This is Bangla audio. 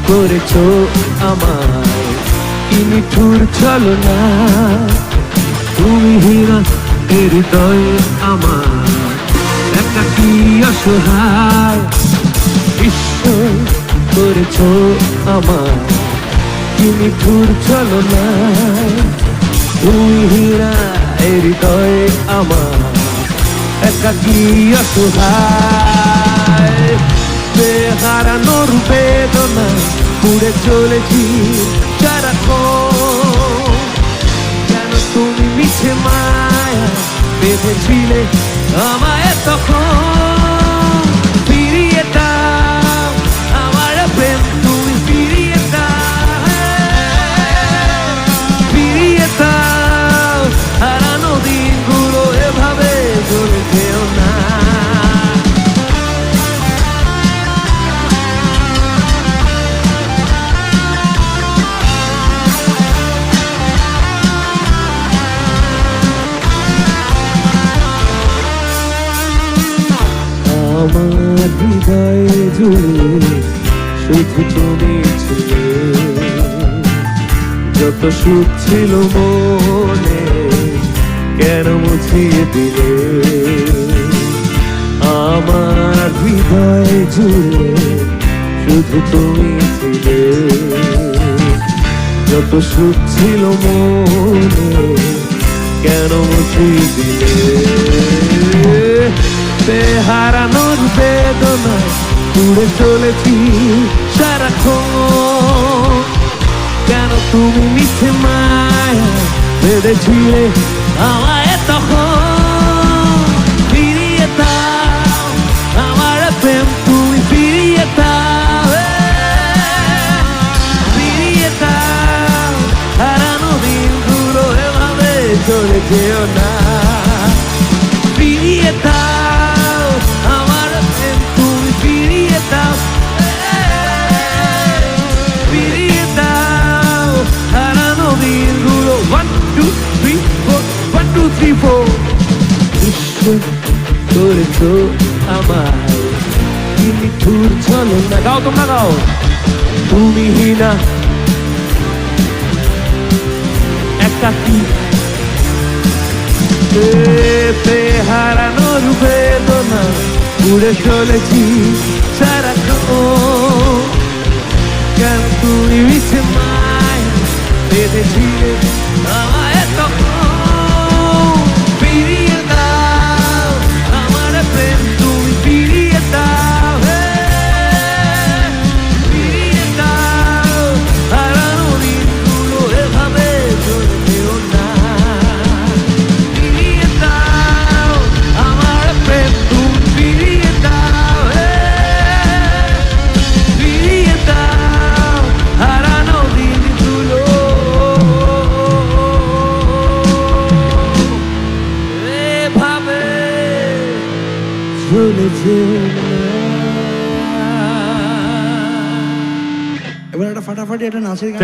করেছো আমায়, কি নিঠুর ছলনা। তুমি হীরা হৃদয়ে আমার, একাকী অসহায়। ঈশ্বর করেছো আমায়, কি নিঠুর ছলনা। তুমি হীরা হৃদয়ে আমার, একাকী অসহায়। হারানোর বেদনা পুড়ে চলেছি সারাক্ষণ। কেন তুমি মিছে মায়া বেঁধেছিলে আমায় তখন। ফিরিয়ে দাও আমার প্রেম, তুমি ফিরিয়ে দাও, ফিরিয়ে দাও। হারানো দিনগুলো এভাবে চলে যেও না। আমার হৃদয়ে জুড়ে শুধু তুমি ছিলে, যত সুখ ছিল মনে কেন মুছিয়ে দিলে। আমার হৃদয়ে জুড়ে শুধু তুমি ছিলে, যত সুখ ছিল মনে কেন মুছিয়ে দিলে। হারানোর বেদনা পুড়ে চলেছি সারাক্ষণ। কেন তুমি মিছে মায়া বেঁধেছিলে আমায় তখন। ফিরিয়ে দাও আমার প্রেম, তুমি ফিরিয়ে দাও, ফিরিয়ে দাও। হারানো দিনগুলো এভাবে চলে যেও না। ফিরিয়ে দাও আমার প্রেম, তুমি ফিরিয়ে দাও, ফিরিয়ে দাও। হারানো দিনগুলো 1 2 3 4 1 2 3 4। ঈশ্বর করেছো আমায়, কি নিঠুর ছলনা। গাও তোমরা গাও। তুমি হীনা একাকী, হারানোর বেদনা পুড়ে চলেছি সারাক্ষণ। কেন তুমি মিছে মায়া বেঁধেছিলে আমায় তখন। ফিরিয়ে দাও আমার প্রেম, তুমি ফিরিয়ে দাও, ফিরিয়ে দাও। হারানো দিনগুলো এভাবে চলে যেও না। এবার একটা ফাটাফাটি একটা নাচের গান।